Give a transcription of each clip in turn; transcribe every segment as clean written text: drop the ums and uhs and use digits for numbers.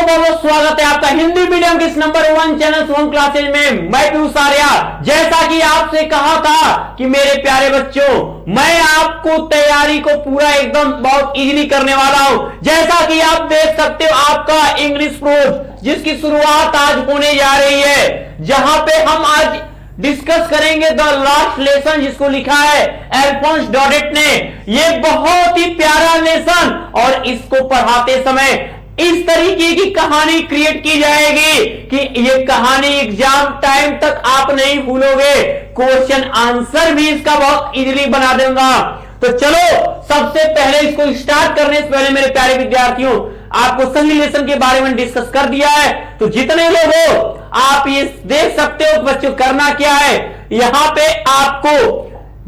बहुत बहुत स्वागत है आपका हिंदी मीडियम के इस नंबर 1 चैनल सोहम क्लासेज में। मैं पीयूष आर्या। जैसा कि आपसे कहा था कि मेरे प्यारे बच्चों, मैं आपको तैयारी को पूरा एकदम बहुत इजीली करने वाला हूं। जैसा कि आप देख सकते हो, आपका इंग्लिश प्रोज जिसकी शुरुआत आज होने जा रही है, जहां पे हम आज डिस्कस करेंगे द लास्ट लेसन, जिसको लिखा है अल्फोंस डॉडेट ने। ये बहुत ही प्यारा लेसन, और इसको पढ़ाते समय इस तरीके की कहानी क्रिएट की जाएगी कि ये कहानी एग्जाम टाइम तक आप नहीं भूलोगे। क्वेश्चन आंसर भी इसका बहुत इजीली बना दूंगा। तो चलो, सबसे पहले इसको स्टार्ट करने से पहले मेरे प्यारे विद्यार्थियों, आपको सही लेसन के बारे में डिस्कस कर दिया है। तो जितने लोग हो, आप ये देख सकते हो बच्चों करना क्या है। यहां पे आपको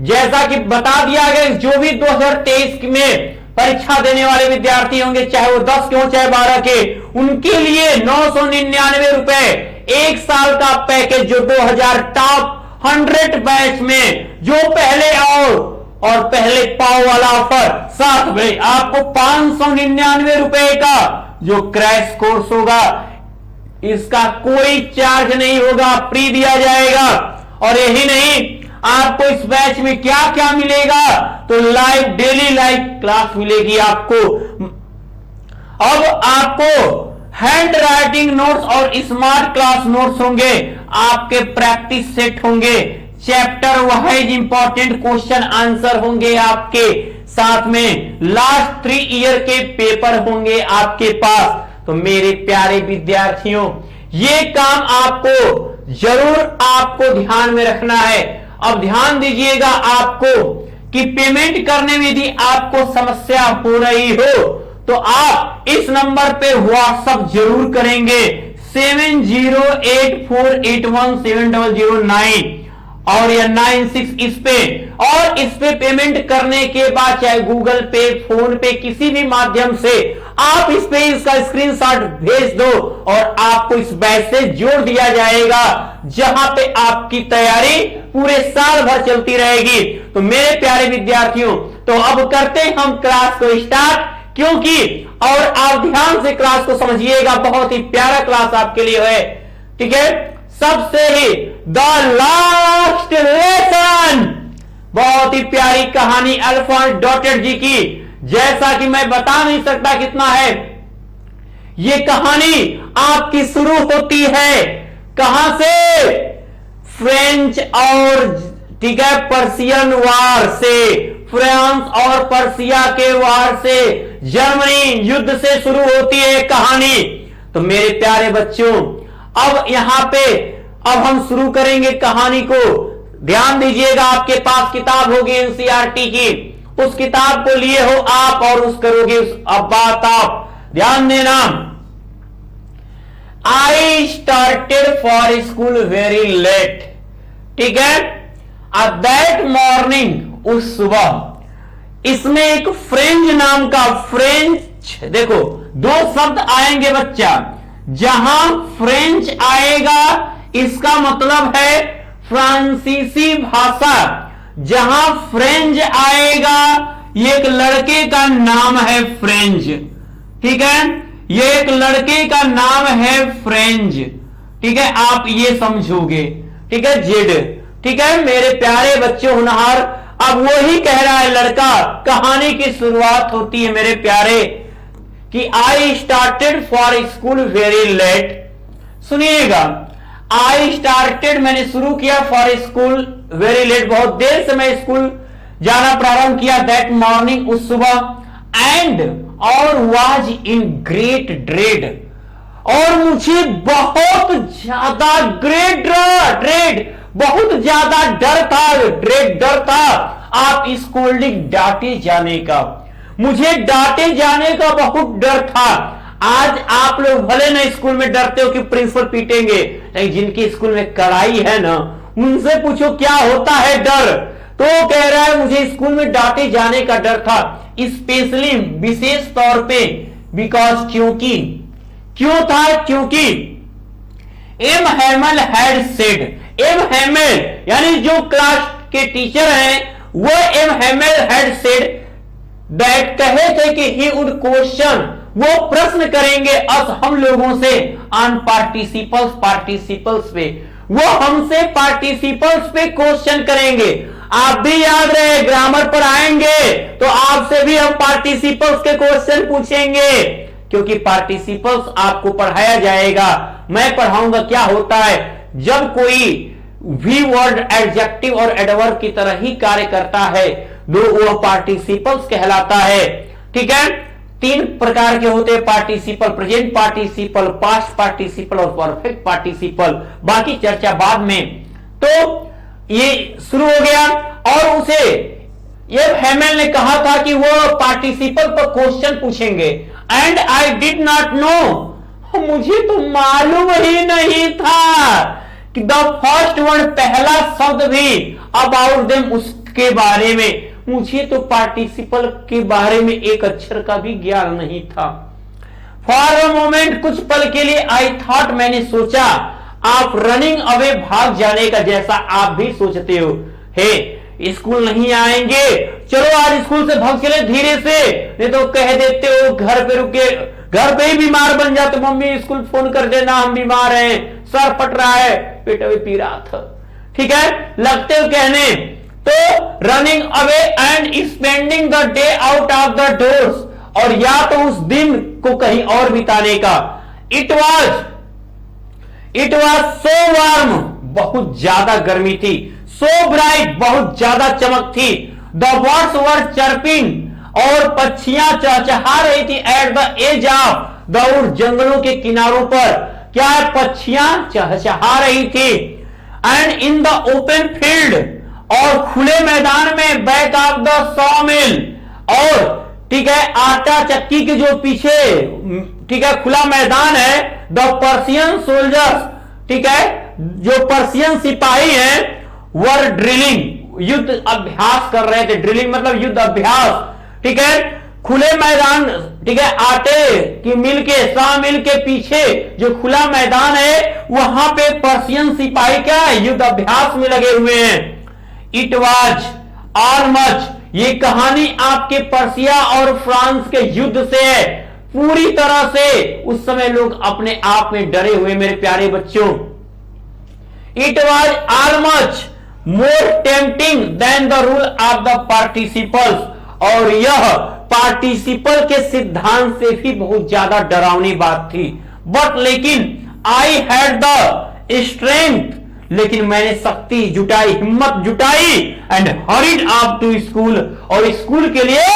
जैसा कि बता दिया गया, जो भी 2023 में परीक्षा देने वाले विद्यार्थी होंगे, चाहे वो 10 के हो चाहे 12 के, उनके लिए 999 रुपए एक साल का पैकेज, जो 2000 टॉप 100 बैच में जो पहले आओ और पहले पाओ वाला ऑफर, साथ में आपको 599 रुपए का जो क्रैश कोर्स होगा, इसका कोई चार्ज नहीं होगा, फ्री दिया जाएगा। और यही नहीं, आपको इस बैच में क्या क्या मिलेगा, तो लाइव डेली लाइव क्लास मिलेगी आपको। अब आपको हैंड राइटिंग नोट्स और स्मार्ट क्लास नोट्स होंगे, आपके प्रैक्टिस सेट होंगे, chapter wise important question answer होंगे आपके, साथ में लास्ट 3 ईयर के पेपर होंगे आपके पास। तो मेरे प्यारे विद्यार्थियों, ये काम आपको जरूर आपको ध्यान में रखना है। अब ध्यान दीजिएगा आपको कि पेमेंट करने में यदि आपको समस्या हो रही हो, तो आप इस नंबर पे व्हाट्सएप जरूर करेंगे 7084817009 और या 96 इस पे। और इस पे पेमेंट करने के बाद चाहे गूगल पे, फोन पे, किसी भी माध्यम से आप इस पे इसका स्क्रीनशॉट भेज दो और आपको इस बैच से जोड़ दिया जाएगा, जहां पे आपकी तैयारी पूरे साल भर चलती रहेगी। तो मेरे प्यारे विद्यार्थियों, तो अब करते हैं हम क्लास को स्टार्ट, क्योंकि और आप ध्यान से क्लास को समझिएगा, बहुत ही प्यारा क्लास आपके लिए है। ठीक है, सबसे ही द लास्ट लेसन, बहुत ही प्यारी कहानी अल्फोंस डॉडेट जी की। जैसा कि मैं बता नहीं सकता कितना है, ये कहानी आपकी शुरू होती है कहां से, फ्रेंच और ठीक है पर्शियन वार से, फ्रांस और पर्शिया के वार से, जर्मनी युद्ध से शुरू होती है कहानी। तो मेरे प्यारे बच्चों, अब यहां पे अब हम शुरू करेंगे कहानी को। ध्यान दीजिएगा, आपके पास किताब होगी एनसीईआरटी की, उस किताब को लिए हो आप और उस करोगे अब बात आप ध्यान देना। I started for school very late, ठीक है, दैट मॉर्निंग, उस सुबह। इसमें एक फ्रेंच नाम का, फ्रेंच देखो 2 शब्द आएंगे बच्चा, जहां फ्रेंच आएगा इसका मतलब है फ्रांसीसी भाषा, जहां फ्रेंच आएगा ये एक लड़के का नाम है फ्रेंच, ठीक है, ये एक लड़के का नाम है फ्रेंच, ठीक है, आप ये समझोगे, ठीक है, जेड, ठीक है मेरे प्यारे बच्चों होनहार। अब वही कह रहा है लड़का, कहानी की शुरुआत होती है मेरे प्यारे कि I started for school very late. सुनिएगा, आई स्टार्टेड मैंने शुरू किया, फॉर स्कूल वेरी लेट बहुत देर से मैं स्कूल जाना प्रारंभ किया, दैट मॉर्निंग उस सुबह, एंड और वाज इन ग्रेट ड्रेड, और मुझे बहुत ज्यादा ग्रेट ड्रेड, बहुत ज्यादा डर था, ड्रेड डर था, आप स्कूलिंग डांटे जाने का, मुझे डांटे जाने का बहुत डर था। आज आप लोग भले ना स्कूल में डरते हो कि प्रिंसिपल पीटेंगे, लेकिन जिनके स्कूल में कड़ाई है ना, उनसे पूछो क्या होता है डर। तो कह रहा है मुझे स्कूल में डांटे जाने का डर था, स्पेशली विशेष तौर पे, बिकॉज क्योंकि, क्यों था, क्योंकि M Hamel had said, M Hamel यानी जो क्लास के टीचर हैं वो M Hamel had said that, कहे थे कि ही वुड क्वेश्चन वो प्रश्न करेंगे अस हम लोगों से ऑन पार्टिसिपल्स पार्टिसिपल्स पे, वो हमसे पार्टिसिपल्स पे क्वेश्चन करेंगे। आप भी याद रहे ग्रामर पर आएंगे तो आपसे भी हम पार्टिसिपल्स के क्वेश्चन पूछेंगे, क्योंकि पार्टिसिपल्स आपको पढ़ाया जाएगा, मैं पढ़ाऊंगा क्या होता है जब कोई वी वर्ड एडजेक्टिव और एडवर्ब की तरह ही कार्य करता है, तो वह पार्टिसिपल्स कहलाता है। ठीक है, तीन प्रकार के होते हैं participle, present participle, past participle और परफेक्ट पार्टिसिपल, बाकी चर्चा बाद में। तो ये शुरू हो गया और उसे ये हेमेल ने कहा था कि वो पार्टिसिपल पर क्वेश्चन पूछेंगे। And I did not know, मुझे तो मालूम ही नहीं था कि द फर्स्ट वर्ड पहला शब्द भी अबाउट देम उसके बारे में, मुझे तो पार्टिसिपल के बारे में एक अक्षर का भी ज्ञान नहीं था। फॉर अ मोमेंट कुछ पल के लिए आई थॉट, मैंने सोचा, आप रनिंग अवे भाग जाने का जैसा आप भी सोचते हो। हे स्कूल नहीं आएंगे, चलो आज स्कूल से भाग चले धीरे से, नहीं तो कह देते हो घर पे रुके, घर पे ही बीमार बन जाते, मम्मी स्कूल फोन कर देना हम बीमार हैं, सर फट रहा है, पेट भी पी रहा था। ठीक है, लगते हो कहने। तो running away and spending the day out of the doors, और या तो उस दिन को कहीं और बिताने का। इट वॉज सो वार्म, बहुत ज्यादा गर्मी थी, सो ब्राइट, बहुत ज्यादा चमक थी, द बर्ड्स वर चर्पिंग, और पक्षियां चहचहा रही थी, at the edge of the wood, जंगलों के किनारों पर क्या पक्षियां चहचहा रही थी। And in the open field, और खुले मैदान में, back of the saw mill, और ठीक है आटा चक्की के जो पीछे ठीक है खुला मैदान है, द पर्शियन सोल्जर्स, ठीक है जो पर्शियन सिपाही हैं, वर ड्रिलिंग, युद्ध अभ्यास कर रहे थे। ड्रिलिंग मतलब युद्ध अभ्यास। ठीक है, खुले मैदान, ठीक है आटे की मिल के सा मिल के पीछे जो खुला मैदान है, वहां पे पर्शियन सिपाही क्या है, युद्ध अभ्यास में लगे हुए हैं। इट वॉज ऑल मच, ये कहानी आपके पर्सिया और फ्रांस के युद्ध से है, पूरी तरह से उस समय लोग अपने आप में डरे हुए मेरे प्यारे बच्चों। It was all much more tempting than the rule of the participles, और यह पार्टिसिपल के सिद्धांत से भी बहुत ज्यादा डरावनी बात थी। बट लेकिन आई हैड द स्ट्रेंथ, लेकिन मैंने शक्ति जुटाई, हिम्मत जुटाई, and hurried up to school, और स्कूल के लिए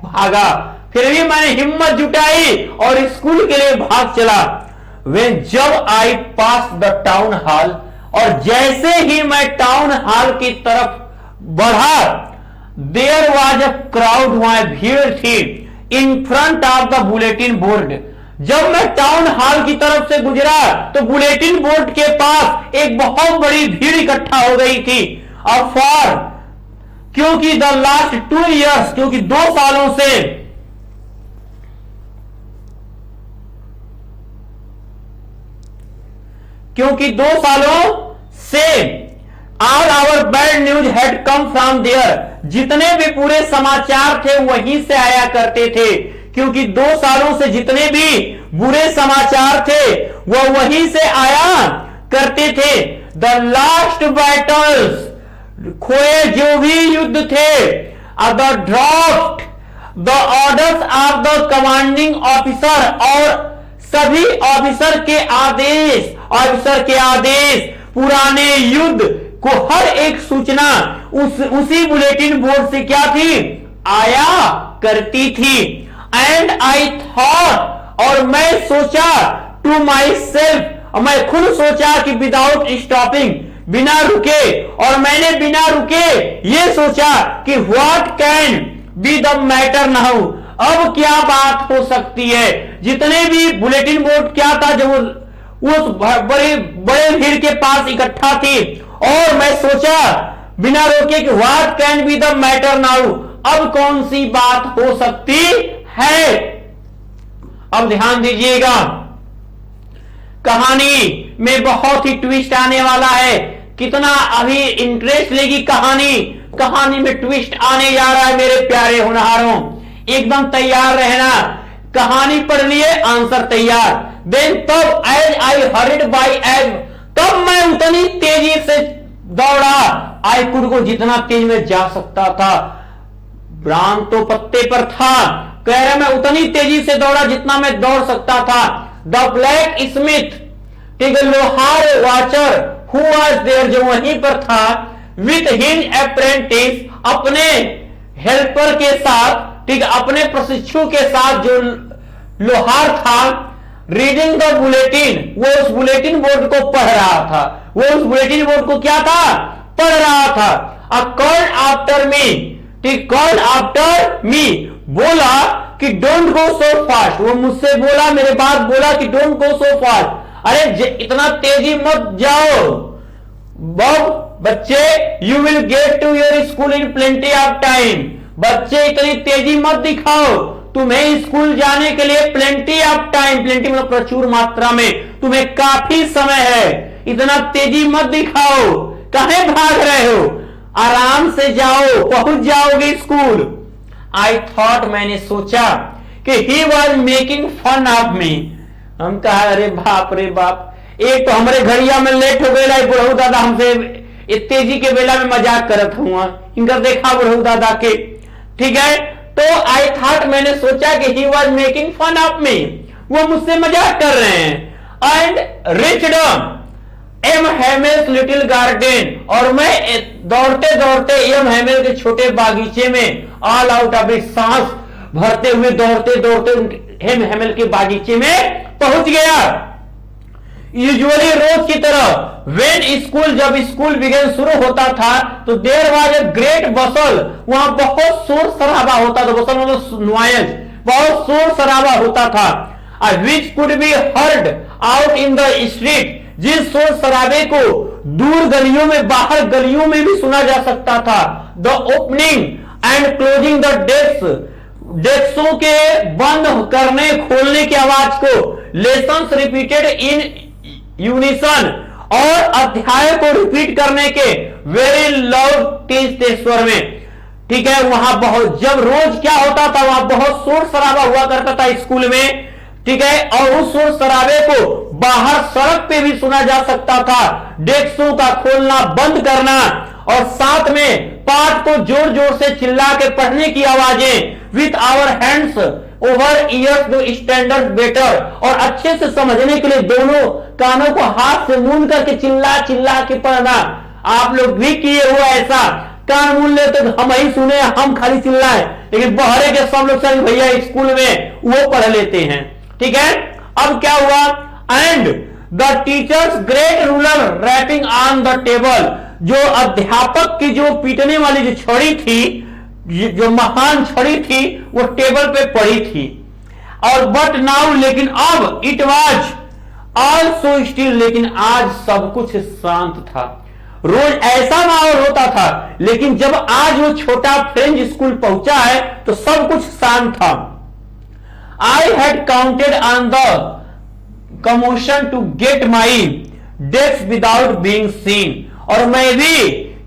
भागा। फिर भी मैंने हिम्मत जुटाई और स्कूल के लिए भाग चला। वे जब आई पास द टाउन हॉल, और जैसे ही मैं टाउन हॉल की तरफ बढ़ा, देयर वाज अ क्राउड, वहां भीड़ थी, in front of the bulletin board. जब मैं टाउन हॉल की तरफ से गुजरा तो बुलेटिन बोर्ड के पास एक बहुत बड़ी भीड़ इकट्ठा हो गई थी। और फॉर, क्योंकि द लास्ट 2 years, क्योंकि 2 सालों से all our bad news had come from there, जितने भी पूरे समाचार थे वहीं से आया करते थे, क्योंकि 2 सालों से जितने भी बुरे समाचार थे वह वहीं से आया करते थे। द लास्ट बैटल्स, खोए जो भी युद्ध थे, the draft, the orders of the commanding officer, और सभी ऑफिसर के आदेश, पुराने युद्ध को हर एक सूचना उसी बुलेटिन बोर्ड से क्या थी, आया करती थी। एंड आई थॉट, और मैं सोचा, टू माई सेल्फ, मैं खुद सोचा कि विदाउट स्टॉपिंग, बिना रुके, और मैंने बिना रुके ये सोचा कि what can be the matter now, अब क्या बात हो सकती है। जितने भी बुलेटिन बोर्ड क्या था जो उस बड़े भीड़ के पास इकट्ठा थी, और मैं सोचा बिना रोके कि what can be the matter now, अब कौन सी बात हो सकती है। अब ध्यान दीजिएगा, कहानी में बहुत ही ट्विस्ट आने वाला है। कितना अभी इंटरेस्ट लेगी कहानी में ट्विस्ट आने जा रहा है मेरे प्यारे होनहारों, एकदम तैयार रहना। कहानी पढ़ लिए, आंसर तैयार। देन तब as I hurried by as, तब मैं उतनी तेजी से दौड़ा, आई कुड को जितना तेज में जा सकता था। राम तो पत्ते पर था, कह रहे मैं उतनी तेजी से दौड़ा जितना मैं दौड़ सकता था। द ब्लैक स्मिथ, ठीक है, लोहार वाचर, हु वाज देयर, जो वहीं पर था, विथ हिज अप्रेंटिस, अपने हेल्पर के साथ, ठीक है, अपने प्रशिक्षु के साथ जो लोहार था, रीडिंग द बुलेटिन, वो उस बुलेटिन बोर्ड को पढ़ रहा था। वो उस बुलेटिन बोर्ड को क्या था, पढ़ रहा था। अ कॉल्ड आफ्टर मी, ठीक, कॉल्ड आफ्टर मी, बोला कि डोंट गो सो फास्ट, वो मुझसे बोला, मेरे बाद बोला कि डोंट गो सो फास्ट, अरे इतना तेजी मत जाओ बॉब, बच्चे, you will get to your school in plenty of time, बच्चे इतनी तेजी मत दिखाओ, तुम्हें स्कूल जाने के लिए प्लेंटी ऑफ टाइम, प्लेंटी मतलब प्रचुर मात्रा में, तुम्हें काफी समय है, इतना तेजी मत दिखाओ, कहीं भाग रहे हो, आराम से जाओ, पहुंच जाओगे स्कूल। आई थॉट, मैंने सोचा कि he was making fun of me, हम कहा अरे बाप रे बाप, एक तो हमारे घड़िया में लेट हो गए, बुढ़ऊ दादा हमसे तेजी के बेला में मजाक करत हुआ, इनका देखा बुढ़ऊ दादा के, ठीक है। तो आई थॉट, मैंने सोचा कि he was making fun of me, वो मुझसे मजाक कर रहे हैं। And reached M Hemel's little garden, और मैं दौड़ते दौड़ते एम हेमेल के छोटे बागीचे में, ऑल आउट ऑफ इट, सांस भरते हुए दौड़ते दौड़ते एम हेमेल के बागीचे में पहुंच गया। यूजुअली रोज की तरह वेन स्कूल, जब स्कूल बिगेन शुरू होता था तो देयर वाज ए ग्रेट बसल, वहां बहुत शोर शराबा होता था, बसल मतलब नॉइज, बहुत शोर शराबा होता था। Which could be heard out in the street, जिस शोर शराबे को दूर गलियों में, बाहर गलियों में भी सुना जा सकता था। The opening and closing the desk, डेस्कों के बंद करने खोलने की आवाज को, लेसन्स रिपीटेड इन यूनिसन, और अध्याय को रिपीट करने के वेरी लाउड तेज स्वर में, ठीक है। वहां बहुत, जब रोज क्या होता था, वहां बहुत शोर शराबा हुआ करता था स्कूल में, ठीक है, और उस शोर शराबे को बाहर सड़क पे भी सुना जा सकता था। डेस्कों का खोलना बंद करना, और साथ में पाठ को जोर जोर से चिल्ला के पढ़ने की आवाजें, with our hands over ears to standard better, और अच्छे से समझने के लिए दोनों कानों को हाथ से मूंद करके चिल्ला चिल्ला के पढ़ना। आप लोग भी किए हुआ ऐसा, कान मूंद ले तो हम ही सुने, हम खाली चिल्लाए, लेकिन बहरे के सब लोग सर भैया स्कूल में वो पढ़ लेते हैं, ठीक है। अब क्या हुआ, and the teacher's great ruler rapping on the table, जो अध्यापक की जो पीटने वाली जो छड़ी थी, जो महान छड़ी थी, वो टेबल पे पड़ी थी। और बट नाउ, लेकिन अब, इट वाज ऑल्सो स्टिल, लेकिन आज सब कुछ शांत था। रोज ऐसा माहौल होता था, लेकिन जब आज वो छोटा फ्रेंच स्कूल पहुंचा है तो सब कुछ शांत था। I had counted on the commotion to get my desk without being seen, और मैं भी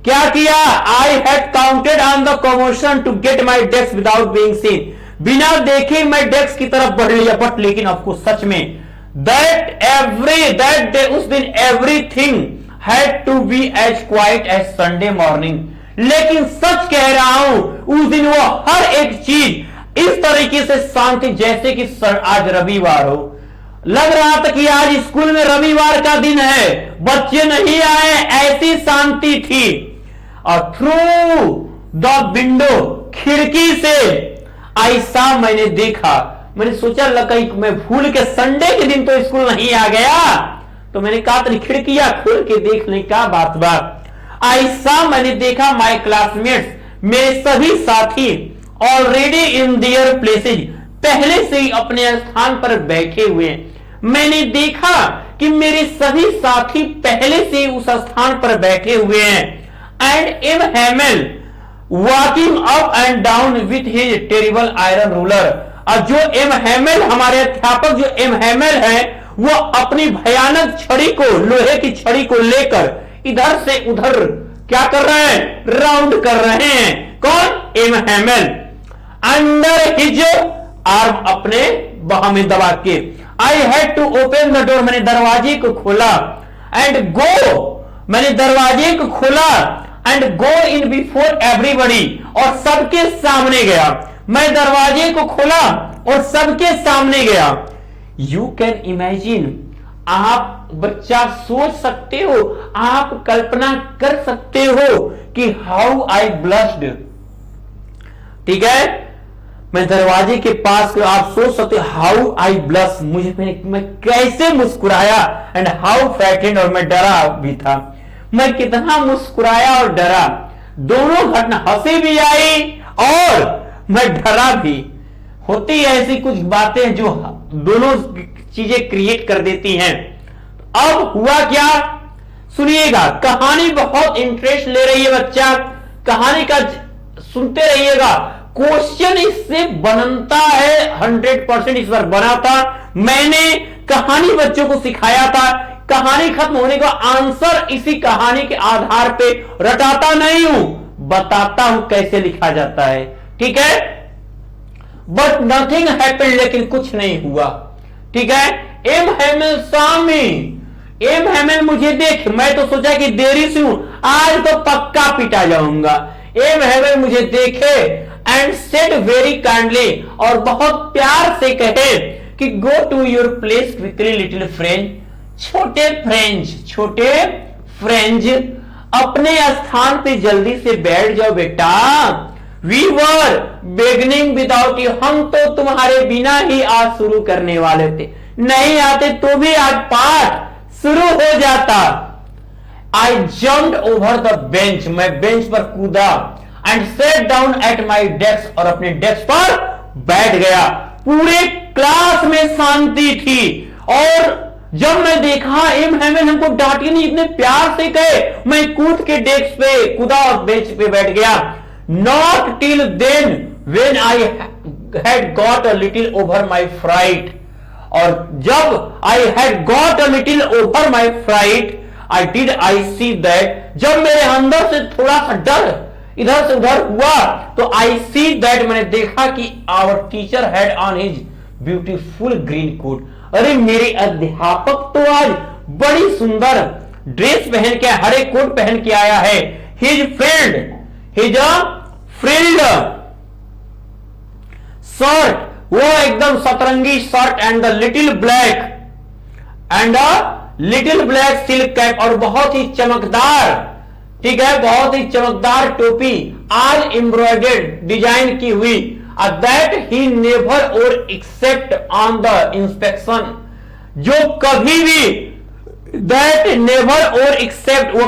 क्या किया, I had counted on the commotion to get my desk without being seen, बिना देखे मैं डेस्क की तरफ बढ़ लिया। बट लेकिन आपको सच में दैट डे, उस दिन everything had to be as quiet as Sunday morning, लेकिन सच कह रहा हूं, उस दिन वो हर एक चीज इस तरीके से शांत थी जैसे कि आज रविवार हो। लग रहा था कि आज स्कूल में रविवार का दिन है, बच्चे नहीं आए, ऐसी शांति थी। और थ्रू द विंडो, खिड़की से, ऐसा मैंने देखा, मैंने सोचा लगा मैं भूल के संडे के दिन तो स्कूल नहीं आ गया, तो मैंने कहा तेरी खिड़कियां खोल के देख ले क्या बात बात। ऐसा मैंने देखा माय क्लासमेट्स, मेरे सभी साथी ऑलरेडी इन देयर प्लेसेज, पहले से ही अपने स्थान पर बैठे हुए हैं। मैंने देखा कि मेरे सभी साथी पहले से ही उस स्थान पर बैठे हुए हैं। And M Hamel walking up and down with his terrible iron ruler, और जो एम हेमेल, हमारे अध्यापक जो एम हेमेल है, वो अपनी भयानक छड़ी को, लोहे की छड़ी को लेकर इधर से उधर क्या कर रहे हैं, राउंड कर रहे हैं। कौन, M Hamel. Under his arm, अपने बाह में दबा के। I had to open the door, मैंने दरवाजे को खोला। एंड गो, मैंने दरवाजे को खोला। And go in before everybody, और सबके सामने गया। मैं दरवाजे को खोला और सबके सामने गया। यू कैन इमेजिन, आप बच्चा सोच सकते हो, आप कल्पना कर सकते हो कि हाउ आई ब्लश्ड। ठीक है, मैं दरवाजे के पास, आप सोच सकते हो हाउ आई ब्लश, मैं कैसे मुस्कुराया। एंड हाउ फ्राइटेंड, और मैं डरा भी था। मैं कितना मुस्कुराया और डरा, दोनों घटना, हंसी भी आई और मैं डरा भी। होती ऐसी कुछ बातें जो दोनों चीजें क्रिएट कर देती हैं। अब हुआ क्या, सुनिएगा, कहानी बहुत इंटरेस्ट ले रही है बच्चा, कहानी का सुनते रहिएगा। क्वेश्चन इससे बनता है 100%, इस बार बना था। मैंने कहानी बच्चों को सिखाया था, कहानी खत्म होने का आंसर इसी कहानी के आधार पे रटाता नहीं हूं, बताता हूं कैसे लिखा जाता है। ठीक है, बट नथिंग हैपेंड, लेकिन कुछ नहीं हुआ। ठीक है, एम हेमल सामी, एम हेमल मुझे देख, मैं तो सोचा कि देरी से हूं, आज तो पक्का पिटा जाऊंगा। एम हेमल मुझे देखे एंड सेड वेरी काइंडली, और बहुत प्यार से कहे कि go to your place quickly little friend, छोटे फ्रेंज अपने स्थान पे जल्दी से बैठ जाओ बेटा। We were beginning without you, हम तो तुम्हारे बिना ही आज शुरू करने वाले थे, नहीं आते तो भी आज पाठ शुरू हो जाता। आई जम्प्ड ओवर द बेंच, मैं बेंच पर कूदा। And set down at my desk, और अपने डेस्क पर बैठ गया। पूरे क्लास में शांति थी, और जब मैं देखा एम हेमन हमको डांटी नहीं, इतने प्यार से कहे, मैं कूद के डेस्क पे कूदा और बेंच पे बैठ गया। Not till then when I had got a little over my fright, और जब I had got a little over my fright, I see that, जब मेरे अंदर से थोड़ा सा डर इधर से उधर हुआ, तो आई सी दैट, मैंने देखा कि our teacher had on his beautiful green coat, अरे मेरे अध्यापक तो आज बड़ी सुंदर ड्रेस पहन के, हरे कोट पहन के आया है। हिज फ्रिल्ड शर्ट, वो एकदम सतरंगी shirt, and the little black silk cap, और बहुत ही चमकदार, ठीक है, बहुत ही चमकदार टोपी, ऑल एम्ब्रॉयडर्ड, डिजाइन की हुई। दैट ही नेवर और एक्सेप्ट ऑन द इंस्पेक्शन, जो कभी भी, दैट नेवर और एक्सेप्ट, वो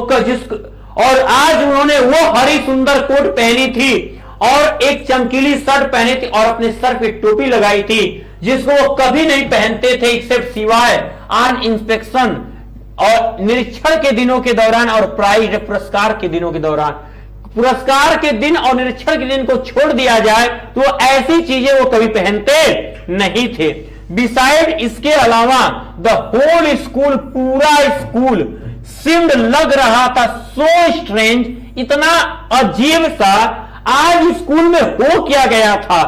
और आज उन्होंने वो हरी सुंदर कोट पहनी थी और एक चमकीली शर्ट पहनी थी और अपने सर पे टोपी लगाई थी, जिसको वो कभी नहीं पहनते थे एक्सेप्ट सिवाय ऑन इंस्पेक्शन, और निरीक्षण के दिनों के दौरान, और प्राइज पुरस्कार के दिनों के दौरान। पुरस्कार के दिन और निरीक्षण के दिन को छोड़ दिया जाए तो ऐसी चीजें वो कभी पहनते नहीं थे। बिसाइड, इसके अलावा, द होल स्कूल, पूरा स्कूल, सीम्ड, लग रहा था, सो स्ट्रेंज, इतना अजीब सा, आज स्कूल में हो क्या गया था।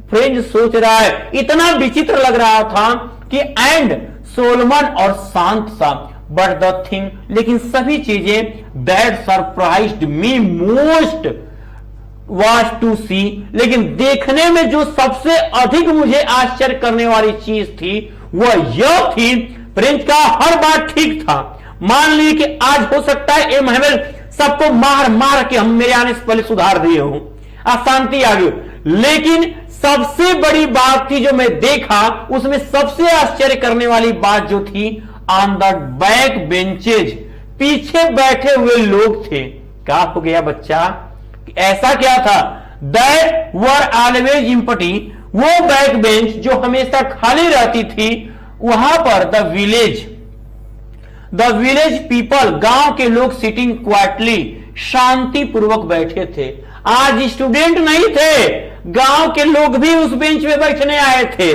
फ्रेंड सोच रहा है, इतना विचित्र लग रहा था कि एंड सोलमन, और शांत सा। बट द थिंग, लेकिन सभी चीजें that surprised me most was to see, लेकिन देखने में जो सबसे अधिक मुझे आश्चर्य करने वाली चीज थी वह यह थी, फ्रेंच का हर बात ठीक था। मान लीजिए कि आज हो सकता है एम हेमल सबको मार मार के हम मेरे आने से पहले सुधार दिए हूं, अशांति आ गई, लेकिन सबसे बड़ी बात थी जो मैं देखा, उसमें सबसे आश्चर्य करने वाली बात जो थी, ऑन द बैक बेंचेज, पीछे बैठे हुए लोग थे। क्या हो गया बच्चा, ऐसा क्या था, दैट वर ऑलवेज एम्प्टी, वो बैक बेंच जो हमेशा खाली रहती थी, वहां पर द विलेज पीपल, गांव के लोग, सिटिंग क्वाइटली, शांति पूर्वक बैठे थे। आज स्टूडेंट नहीं थे, गांव के लोग भी उस बेंच पे बैठने आए थे,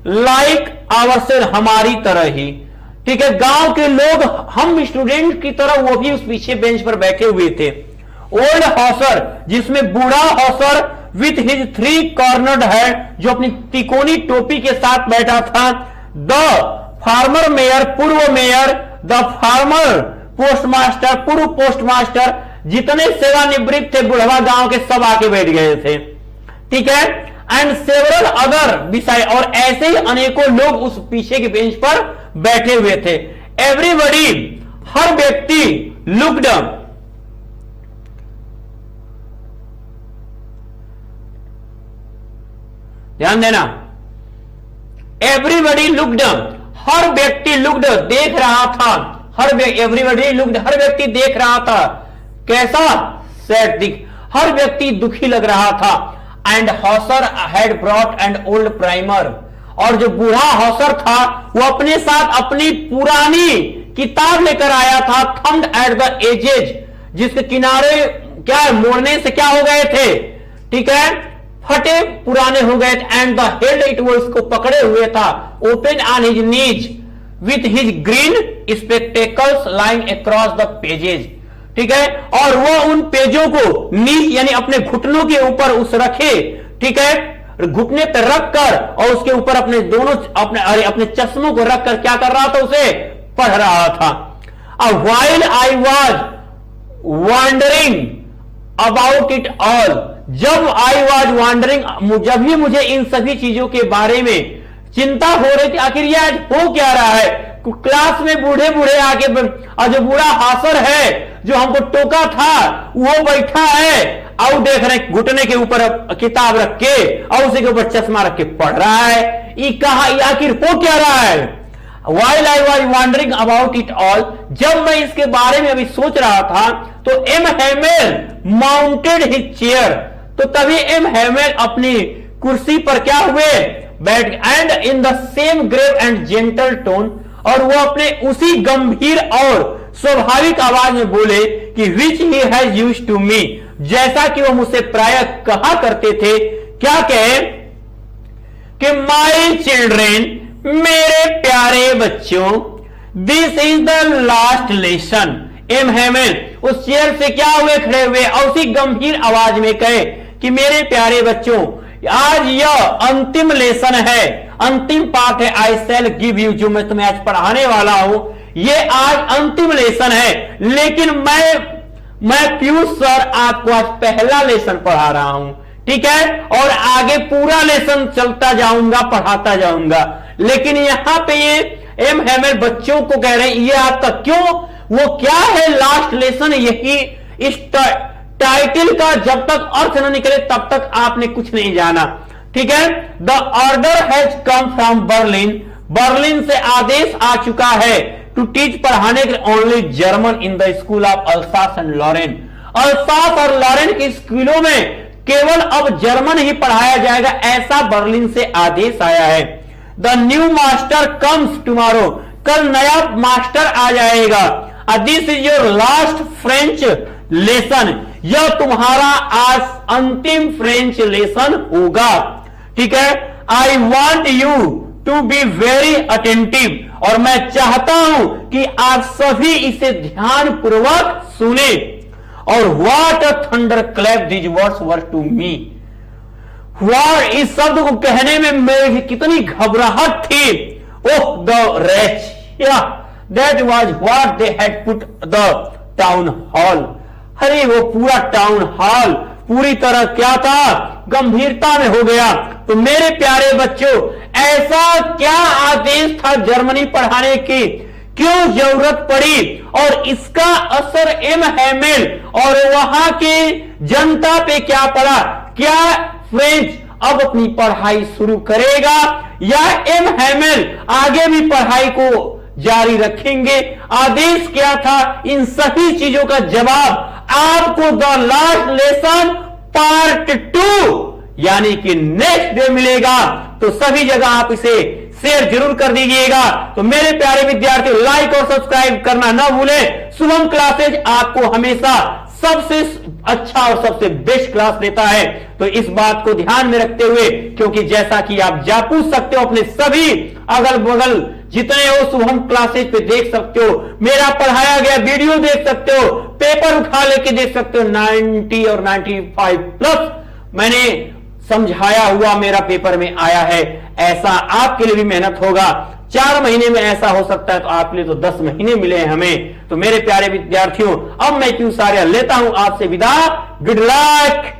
लाइक आवरसेल्फ, हमारी तरह ही, ठीक है, गांव के लोग, हम स्टूडेंट की तरह, वो भी उस पीछे बेंच पर बैठे हुए थे। ओल्ड हॉसर, जिसमें बूढ़ा Hauser, with his 3 cornered head, जो अपनी तिकोनी टोपी के साथ बैठा था। द फार्मर मेयर, पूर्व मेयर, द फार्मर पोस्टमास्टर, पूर्व पोस्टमास्टर, जितने सेवानिवृत्त थे बुढ़वा गांव के सब आके बैठ गए थे, ठीक है। एंड सेवरल अदर बिसाइड, और ऐसे ही अनेकों लोग उस पीछे के बेंच पर बैठे हुए थे। एवरीबडी, हर व्यक्ति, लुक्ड, ध्यान देना, एवरीबडी लुक्ड, हर व्यक्ति लुक्ड, देख रहा था, एवरीबडी लुक्ड, हर व्यक्ति देख रहा था, कैसा, सैड, हर व्यक्ति दुखी लग रहा था। And Hauser had brought and old primer, और जो बूढ़ा हॉसर था वो अपने साथ अपनी पुरानी किताब लेकर आया था। थम्ड एट द एजेज, जिसके किनारे क्या है, मोड़ने से क्या हो गए थे, ठीक है, फटे पुराने हो गए। एंड द हेड, इट वो उसको पकड़े हुए था, open on his knees with his green spectacles lying across the pages, ठीक है। और वो उन पेजों को नीज यानी अपने घुटनों के ऊपर उस रखे, ठीक है, घुटने पर रखकर, और उसके ऊपर अपने दोनों अपने चश्मों को रखकर क्या कर रहा था, उसे पढ़ रहा था। While I was wondering about it all, जब आई वॉज वॉन्डरिंग, जब भी मुझे इन सभी चीजों के बारे में चिंता हो रही थी, आखिर ये आज हो क्या रहा है। क्लास में बूढ़े बूढ़े आके, और जो बूढ़ा हासर है जो हमको टोका था वो बैठा है, और देख रहे घुटने के ऊपर किताब रख के और उसी के ऊपर चश्मा रख के पढ़ रहा है। ये कहा, आखिर हो क्या रहा है। While I was wondering about it all, जब मैं इसके बारे में अभी सोच रहा था, तो M Hamel mounted his chair, तो तभी एम हैमेल अपनी कुर्सी पर क्या हुए, बैठ, and in the same grave and gentle tone, और वो अपने उसी गंभीर और स्वाभाविक आवाज में बोले कि which he has used to me, जैसा कि वो मुझसे प्रायः कहा करते थे। क्या कहे कि माय चिल्ड्रेन, मेरे प्यारे बच्चों, this is the last lesson. M Hamel उस चेयर से क्या हुए, खड़े हुए, और उसी गंभीर आवाज में कहे कि मेरे प्यारे बच्चों, आज यह अंतिम लेसन है, अंतिम पाठ है। आई शैल गिव यू, जो मैं तुम्हें आज पढ़ाने वाला हूं, ये आज अंतिम लेसन है। लेकिन मैं पीयूष सर आपको आज पहला लेसन पढ़ा रहा हूं, ठीक है, और आगे पूरा लेसन चलता जाऊंगा, पढ़ाता जाऊंगा। लेकिन यहां पे ये एम हैमेल बच्चों को कह रहे हैं, ये आपका क्यों, वो क्या है लास्ट लेसन, यही इस टाइटल का जब तक अर्थ न निकले तब तक आपने कुछ नहीं जाना, ठीक है। The order has come from Berlin, Berlin से आदेश आ चुका है, टू टीच, पढ़ाने के only German in the school of Alsace and Lorraine, Alsace और लॉरेन के स्कूलों में केवल अब जर्मन ही पढ़ाया जाएगा, ऐसा बर्लिन से आदेश आया है। The new master comes tomorrow, कल नया मास्टर आ जाएगा। This is your last French lesson, यह तुम्हारा आज अंतिम फ्रेंच लेसन होगा, ठीक है। I want you to be very attentive, और मैं चाहता हूं कि आप सभी इसे ध्यान पूर्वक सुने। और what a thunderclap these words were to me, what, इस शब्द को कहने में मेरी कितनी घबराहट थी। Oh the wretch, that was what they had put the town hall, अरे वो पूरा टाउन हॉल पूरी तरह क्या था, गंभीरता में हो गया। तो मेरे प्यारे बच्चों, ऐसा क्या आदेश था जर्मनी पढ़ाने की, क्यों जरूरत पड़ी, और इसका असर एम हैमेल और वहां की जनता पे क्या पड़ा। क्या फ्रेंच अब अपनी पढ़ाई शुरू करेगा, या एम हैमेल आगे भी पढ़ाई को जारी रखेंगे। आदेश क्या था, इन सभी चीजों का जवाब आपको द लास्ट लेसन पार्ट 2 यानी कि नेक्स्ट डे मिलेगा। तो सभी जगह आप इसे शेयर जरूर कर दीजिएगा। तो मेरे प्यारे विद्यार्थियों, लाइक और सब्सक्राइब करना ना भूलें। शुभम क्लासेज आपको हमेशा सबसे अच्छा और सबसे बेस्ट क्लास देता है, तो इस बात को ध्यान में रखते हुए, क्योंकि जैसा कि आप जा पूछ सकते हो अपने सभी अगल बगल जितने हो शुभम क्लासेज पे देख सकते हो, मेरा पढ़ाया गया वीडियो देख सकते हो, पेपर उठा लेके देख सकते हो। 90 और 95 प्लस मैंने समझाया हुआ मेरा पेपर में आया है। ऐसा आपके लिए भी मेहनत होगा। 4 महीने में ऐसा हो सकता है तो आपके लिए तो 10 महीने मिले हैं हमें। तो मेरे प्यारे विद्यार्थियों, अब मैं पीयूष आर्या लेता हूं आपसे विदा। Good luck.